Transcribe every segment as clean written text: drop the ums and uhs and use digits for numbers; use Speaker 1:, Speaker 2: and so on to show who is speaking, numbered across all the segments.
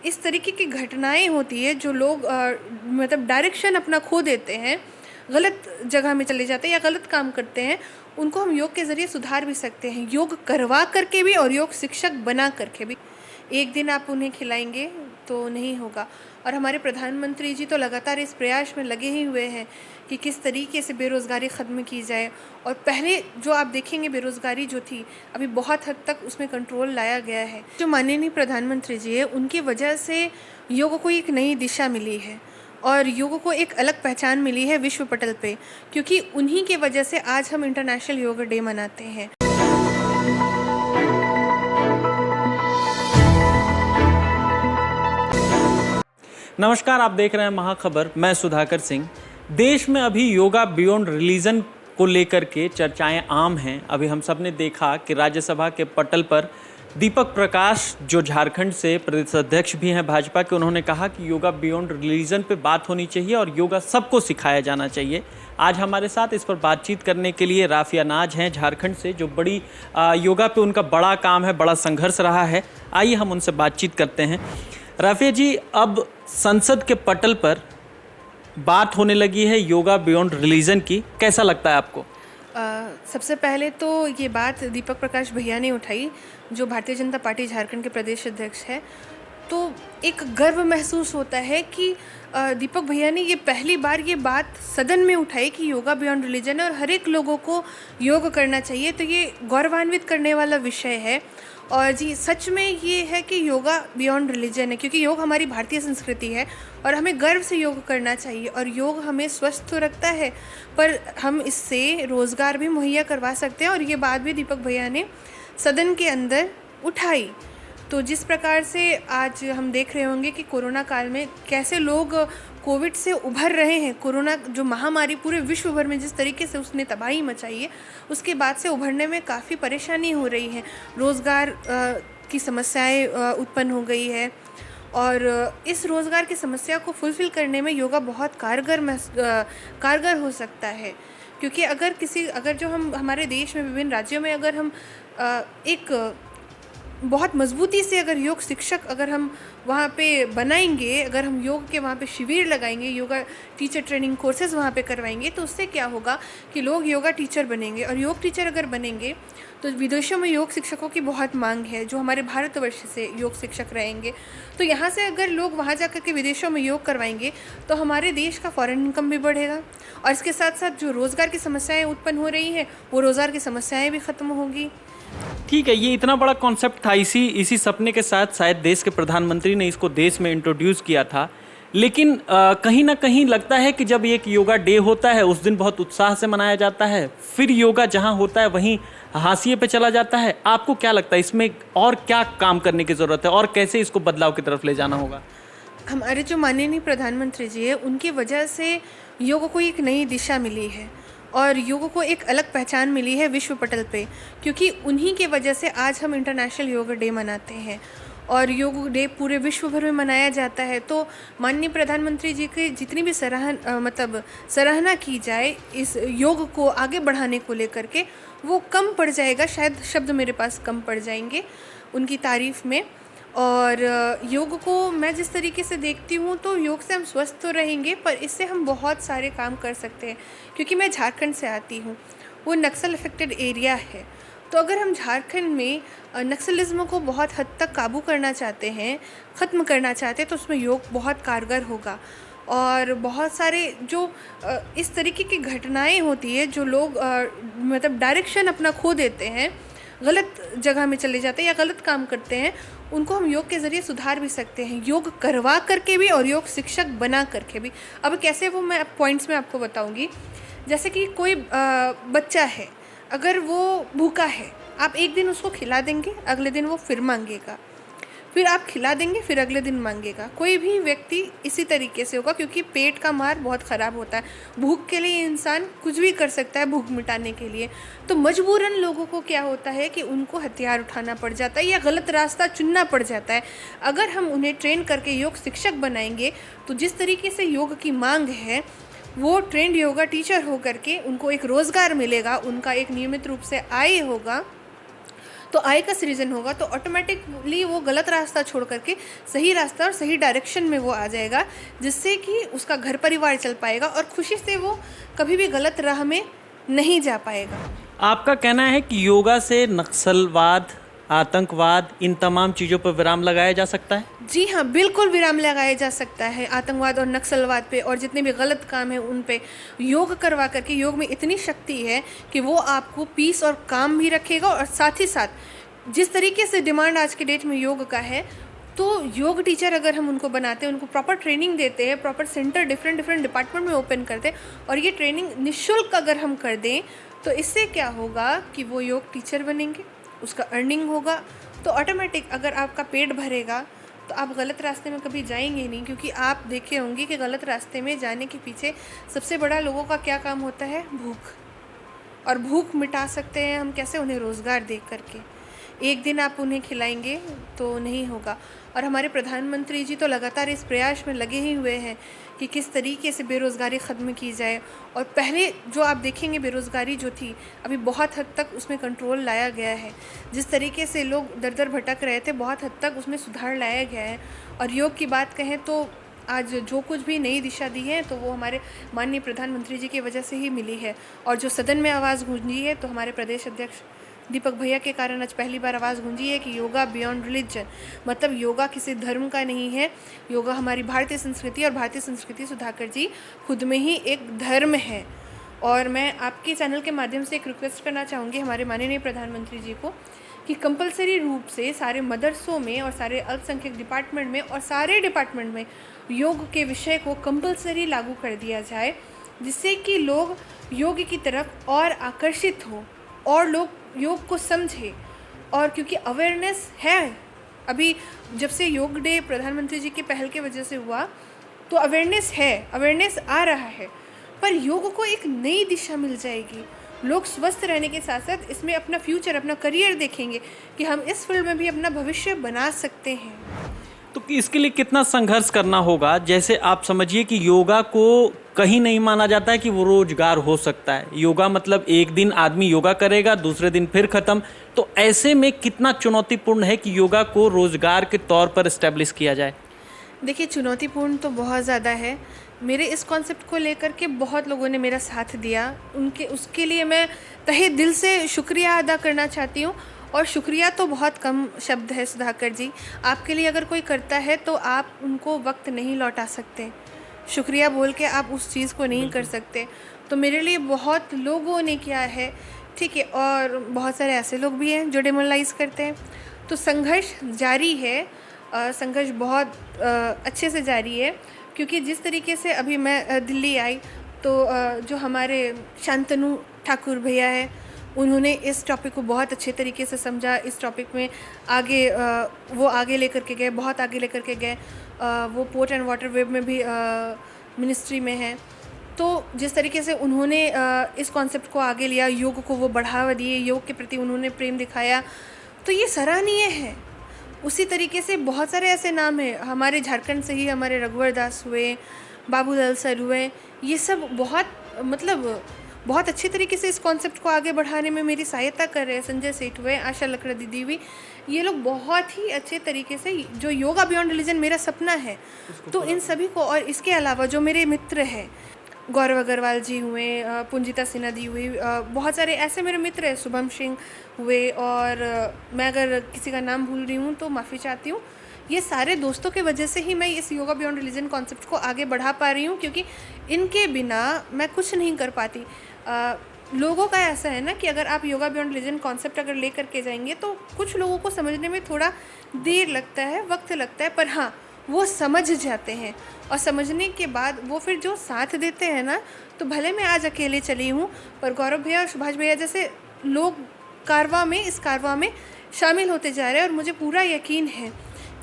Speaker 1: इस तरीके की घटनाएं होती है जो लोग मतलब डायरेक्शन अपना खो देते हैं, गलत जगह में चले जाते हैं या गलत काम करते हैं, उनको हम योग के ज़रिए सुधार भी सकते हैं, योग करवा करके भी और योग शिक्षक बना करके भी। एक दिन आप उन्हें खिलाएंगे तो नहीं होगा। और हमारे प्रधानमंत्री जी तो लगातार इस प्रयास में लगे ही हुए हैं कि किस तरीके से बेरोज़गारी ख़त्म की जाए। और पहले जो आप देखेंगे बेरोज़गारी जो थी, अभी बहुत हद तक उसमें कंट्रोल लाया गया है। जो माननीय प्रधानमंत्री जी है, उनकी वजह से योग को एक नई दिशा मिली है और योग को एक अलग पहचान मिली है विश्व पटल पे, क्योंकि उन्हीं के वजह से आज हम इंटरनेशनल योग डे मनाते हैं।
Speaker 2: नमस्कार, आप देख रहे हैं महाखबर। मैं सुधाकर सिंह। देश में अभी योगा बियॉन्ड रिलीजन को लेकर के चर्चाएं आम हैं। अभी हम सब ने देखा कि राज्यसभा के पटल पर दीपक प्रकाश, जो झारखंड से प्रदेश अध्यक्ष भी हैं भाजपा के, उन्होंने कहा कि योगा बियॉन्ड रिलीजन पे बात होनी चाहिए और योगा सबको सिखाया जाना चाहिए। आज हमारे साथ इस पर बातचीत करने के लिए राफिया नाज हैं झारखंड से, जो बड़ी योगा पे उनका बड़ा काम है, बड़ा संघर्ष रहा है। आइए हम उनसे बातचीत करते हैं। राफिया जी, अब संसद के पटल पर बात होने लगी है योगा बियॉन्ड रिलीजन की, कैसा लगता है आपको?
Speaker 1: सबसे पहले तो ये बात दीपक प्रकाश भैया ने उठाई, जो भारतीय जनता पार्टी झारखंड के प्रदेश अध्यक्ष है। तो एक गर्व महसूस होता है कि दीपक भैया ने ये पहली बार ये बात सदन में उठाई कि योगा बियॉन्ड रिलीजन है और हर एक लोगों को योग करना चाहिए। तो ये गौरवान्वित करने वाला विषय है। और जी, सच में ये है कि योगा बियॉन्ड रिलीजन है, क्योंकि योग हमारी भारतीय संस्कृति है और हमें गर्व से योग करना चाहिए। और योग हमें स्वस्थ तो रखता है, पर हम इससे रोज़गार भी मुहैया करवा सकते हैं। और ये बात भी दीपक भैया ने सदन के अंदर उठाई। तो जिस प्रकार से आज हम देख रहे होंगे कि कोरोना काल में कैसे लोग कोविड से उभर रहे हैं, कोरोना जो महामारी पूरे विश्व भर में जिस तरीके से उसने तबाही मचाई है, उसके बाद से उभरने में काफ़ी परेशानी हो रही है। रोज़गार की समस्याएं उत्पन्न हो गई है और इस रोज़गार की समस्या को फुलफ़िल करने में योगा बहुत कारगर हो सकता है। क्योंकि अगर जो हम हमारे देश में विभिन्न राज्यों में अगर हम एक बहुत मजबूती से अगर योग शिक्षक अगर हम वहाँ पे बनाएंगे, अगर हम योग के वहाँ पे शिविर लगाएंगे, योगा टीचर ट्रेनिंग कोर्सेज वहाँ पे करवाएंगे, तो उससे क्या होगा कि लोग योगा टीचर बनेंगे। और योग टीचर अगर बनेंगे तो विदेशों में योग शिक्षकों की बहुत मांग है, जो हमारे भारतवर्ष से योग शिक्षक रहेंगे। तो यहाँ से अगर लोग वहाँ जा कर के विदेशों में योग करवाएंगे तो हमारे देश का फॉरेन इनकम भी बढ़ेगा और इसके साथ साथ जो रोज़गार की समस्याएँ उत्पन्न हो रही हैं, वो रोज़गार की समस्याएँ भी ख़त्म होंगी।
Speaker 2: ठीक है, ये इतना बड़ा कॉन्सेप्ट था, इसी सपने के साथ शायद देश के प्रधानमंत्री ने इसको देश में इंट्रोड्यूस किया था। लेकिन कहीं ना कहीं लगता है कि जब एक योगा डे होता है उस दिन बहुत उत्साह से मनाया जाता है, फिर योगा जहां होता है वहीं हाशिए पे चला जाता है। आपको क्या लगता है इसमें और क्या काम करने की ज़रूरत है और कैसे इसको बदलाव की तरफ ले जाना होगा?
Speaker 1: हमारे जो माननीय प्रधानमंत्री जी है, उनकी वजह से योग को एक नई दिशा मिली है और योग को एक अलग पहचान मिली है विश्व पटल पे, क्योंकि उन्हीं के वजह से आज हम इंटरनेशनल योग डे मनाते हैं और योग डे पूरे विश्व भर में मनाया जाता है। तो माननीय प्रधानमंत्री जी की जितनी भी सराहना की जाए इस योग को आगे बढ़ाने को लेकर के, वो कम पड़ जाएगा, शायद शब्द मेरे पास कम पड़ जाएंगे उनकी तारीफ़ में। और योग को मैं जिस तरीके से देखती हूँ, तो योग से हम स्वस्थ तो रहेंगे, पर इससे हम बहुत सारे काम कर सकते हैं। क्योंकि मैं झारखंड से आती हूँ, वो नक्सल अफेक्टेड एरिया है। तो अगर हम झारखंड में नक्सलिज्म को बहुत हद तक काबू करना चाहते हैं, ख़त्म करना चाहते हैं, तो उसमें योग बहुत कारगर होगा। और बहुत सारे जो इस तरीके की घटनाएं होती है जो लोग मतलब डायरेक्शन अपना खो देते हैं, गलत जगह में चले जाते हैं या गलत काम करते हैं, उनको हम योग के ज़रिए सुधार भी सकते हैं, योग करवा करके भी और योग शिक्षक बना करके भी। अब कैसे, वो मैं पॉइंट्स में आपको बताऊंगी। जैसे कि कोई बच्चा है, अगर वो भूखा है, आप एक दिन उसको खिला देंगे, अगले दिन वो फिर मांगेगा, फिर आप खिला देंगे, फिर अगले दिन मांगेगा। कोई भी व्यक्ति इसी तरीके से होगा, क्योंकि पेट का मार बहुत ख़राब होता है। भूख के लिए इंसान कुछ भी कर सकता है, भूख मिटाने के लिए। तो मजबूरन लोगों को क्या होता है कि उनको हथियार उठाना पड़ जाता है या गलत रास्ता चुनना पड़ जाता है। अगर हम उन्हें ट्रेन करके योग शिक्षक बनाएंगे, तो जिस तरीके से योग की मांग है, वो ट्रेंड योगा टीचर हो करके उनको एक रोज़गार मिलेगा, उनका एक नियमित रूप से आय होगा। तो आय का सृजन होगा, तो ऑटोमेटिकली वो गलत रास्ता छोड़ करके सही रास्ता और सही डायरेक्शन में वो आ जाएगा, जिससे कि उसका घर परिवार चल पाएगा और खुशी से वो कभी भी गलत राह में नहीं जा पाएगा।
Speaker 2: आपका कहना है कि योगा से नक्सलवाद, आतंकवाद, इन तमाम चीज़ों पर विराम लगाया जा सकता है?
Speaker 1: जी हाँ, बिल्कुल विराम लगाया जा सकता है आतंकवाद और नक्सलवाद पे, और जितने भी गलत काम हैं उन पे योग करवा करके। योग में इतनी शक्ति है कि वो आपको पीस और काम भी रखेगा, और साथ ही साथ जिस तरीके से डिमांड आज के डेट में योग का है, तो योग टीचर अगर हम उनको बनाते हैं, उनको प्रॉपर ट्रेनिंग देते हैं, प्रॉपर सेंटर डिफरेंट डिपार्टमेंट में ओपन करते हैं, और ये ट्रेनिंग निःशुल्क अगर हम कर दें, तो इससे क्या होगा कि वो योग टीचर बनेंगे, उसका अर्निंग होगा, तो ऑटोमेटिक अगर आपका पेट भरेगा तो आप गलत रास्ते में कभी जाएंगे नहीं। क्योंकि आप देखे होंगे कि गलत रास्ते में जाने के पीछे सबसे बड़ा लोगों का क्या काम होता है? भूख। और भूख मिटा सकते हैं हम कैसे? उन्हें रोज़गार दे करके। एक दिन आप उन्हें खिलाएंगे तो नहीं होगा। और हमारे प्रधानमंत्री जी तो लगातार इस प्रयास में लगे ही हुए हैं कि किस तरीके से बेरोज़गारी ख़त्म की जाए। और पहले जो आप देखेंगे बेरोज़गारी जो थी, अभी बहुत हद तक उसमें कंट्रोल लाया गया है। जिस तरीके से लोग दर दर भटक रहे थे, बहुत हद तक उसमें सुधार लाया गया है। और योग की बात कहें तो आज जो कुछ भी नई दिशा दी है, तो वो हमारे माननीय प्रधानमंत्री जी की वजह से ही मिली है। और जो सदन में आवाज़ गूंजी है, तो हमारे प्रदेश अध्यक्ष दीपक भैया के कारण आज पहली बार आवाज़ गूंजी है कि योगा बियॉन्ड रिलीजन, मतलब योगा किसी धर्म का नहीं है। योगा हमारी भारतीय संस्कृति, और भारतीय संस्कृति सुधाकर जी खुद में ही एक धर्म है। और मैं आपके चैनल के माध्यम से एक रिक्वेस्ट करना चाहूँगी हमारे माननीय प्रधानमंत्री जी को कि कंपलसरी रूप से सारे मदरसों में और सारे अल्पसंख्यक डिपार्टमेंट में और सारे डिपार्टमेंट में योग के विषय को कंपलसरी लागू कर दिया जाए, जिससे कि लोग योग की तरफ और आकर्षित हो और लोग योग को समझे। और क्योंकि अवेयरनेस है, अभी जब से योग डे प्रधानमंत्री जी की पहल की वजह से हुआ, तो अवेयरनेस है, अवेयरनेस आ रहा है, पर योग को एक नई दिशा मिल जाएगी। लोग स्वस्थ रहने के साथ साथ इसमें अपना फ्यूचर, अपना करियर देखेंगे कि हम इस फील्ड में भी अपना भविष्य बना सकते हैं।
Speaker 2: तो इसके लिए कितना संघर्ष करना होगा? जैसे आप समझिए कि योगा को कहीं नहीं माना जाता है कि वो रोजगार हो सकता है। योगा मतलब एक दिन आदमी योगा करेगा, दूसरे दिन फिर खत्म। तो ऐसे में कितना चुनौतीपूर्ण है कि योगा को रोजगार के तौर पर एस्टेब्लिश किया जाए?
Speaker 1: देखिए, चुनौतीपूर्ण तो बहुत ज़्यादा है। मेरे इस कॉन्सेप्ट को लेकर के बहुत लोगों ने मेरा साथ दिया, उसके लिए मैं तहे दिल से शुक्रिया अदा करना चाहती हूँ। और शुक्रिया तो बहुत कम शब्द है सुधाकर जी। आपके लिए अगर कोई करता है तो आप उनको वक्त नहीं लौटा सकते, शुक्रिया बोल के आप उस चीज़ को नहीं कर सकते। तो मेरे लिए बहुत लोगों ने किया है, ठीक है, और बहुत सारे ऐसे लोग भी हैं जो डिमोरलाइज करते हैं। तो संघर्ष जारी है, संघर्ष बहुत अच्छे से जारी है। क्योंकि जिस तरीके से अभी मैं दिल्ली आई, तो जो हमारे शांतनु ठाकुर भैया है, उन्होंने इस टॉपिक को बहुत अच्छे तरीके से समझा। इस टॉपिक में आगे वो आगे लेकर के गए, बहुत आगे लेकर के गए। वो पोर्ट एंड वाटर वेब में भी मिनिस्ट्री में है। तो जिस तरीके से उन्होंने इस कॉन्सेप्ट को आगे लिया, योग को वो बढ़ावा दिए, योग के प्रति उन्होंने प्रेम दिखाया, तो ये सराहनीय है। उसी तरीके से बहुत सारे ऐसे नाम हैं हमारे झारखंड से ही, हमारे रघुवर दास हुए, बाबूलाल सर हुए, ये सब बहुत अच्छे तरीके से इस कॉन्सेप्ट को आगे बढ़ाने में मेरी सहायता कर रहे हैं। संजय सेठ हुए, आशा लकड़ा दीदी हुई, ये लोग बहुत ही अच्छे तरीके से, जो योगा बियॉन्ड रिलीजन मेरा सपना है, तो इन सभी को, और इसके अलावा जो मेरे मित्र हैं, गौरव अग्रवाल जी हुए, पुंजिता सिन्हा दी हुई, बहुत सारे ऐसे मेरे मित्र हैं, शुभम सिंह हुए, और मैं अगर किसी का नाम भूल रही हूँ तो माफ़ी चाहती हूँ। ये सारे दोस्तों के वजह से ही मैं इस योगा बियॉन्ड रिलीजन कॉन्सेप्ट को आगे बढ़ा पा रही हूँ, क्योंकि इनके बिना मैं कुछ नहीं कर पाती। लोगों का ऐसा है ना कि अगर आप योगा बियॉन्ड रिलीजन कॉन्सेप्ट अगर ले करके जाएंगे, तो कुछ लोगों को समझने में थोड़ा देर लगता है, वक्त लगता है, पर हाँ, वो समझ जाते हैं। और समझने के बाद वो फिर जो साथ देते हैं ना, तो भले मैं आज अकेले चली हूँ, पर गौरव भैया और सुभाष भैया जैसे लोग इस कारवां में शामिल होते जा रहे हैं। और मुझे पूरा यकीन है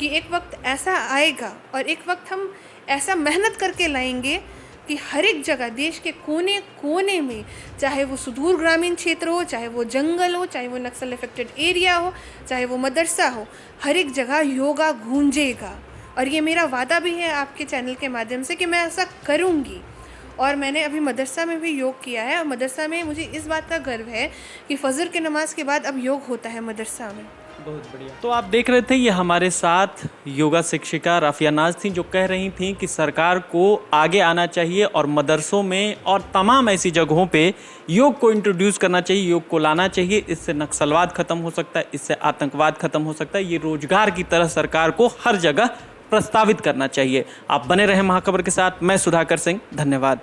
Speaker 1: कि एक वक्त ऐसा आएगा, और एक वक्त हम ऐसा मेहनत करके लाएंगे कि हर एक जगह, देश के कोने कोने में, चाहे वो सुदूर ग्रामीण क्षेत्र हो, चाहे वो जंगल हो, चाहे वो नक्सल इफेक्टेड एरिया हो, चाहे वो मदरसा हो, हर एक जगह योगा गूंजेगा। और ये मेरा वादा भी है आपके चैनल के माध्यम से कि मैं ऐसा करूँगी। और मैंने अभी मदरसा में भी योग किया है और मदरसा में मुझे इस बात का गर्व है कि फजर के नमाज के बाद अब योग होता है मदरसा में।
Speaker 2: बहुत बढ़िया। तो आप देख रहे थे ये हमारे साथ योगा शिक्षिका राफिया नाज थी जो कह रही थी कि सरकार को आगे आना चाहिए और मदरसों में और तमाम ऐसी जगहों पे योग को इंट्रोड्यूस करना चाहिए, योग को लाना चाहिए। इससे नक्सलवाद खत्म हो सकता है, इससे आतंकवाद खत्म हो सकता है। ये रोजगार की तरह सरकार को हर जगह प्रस्तावित करना चाहिए। आप बने रहें महाखबर के साथ। मैं सुधाकर सिंह, धन्यवाद।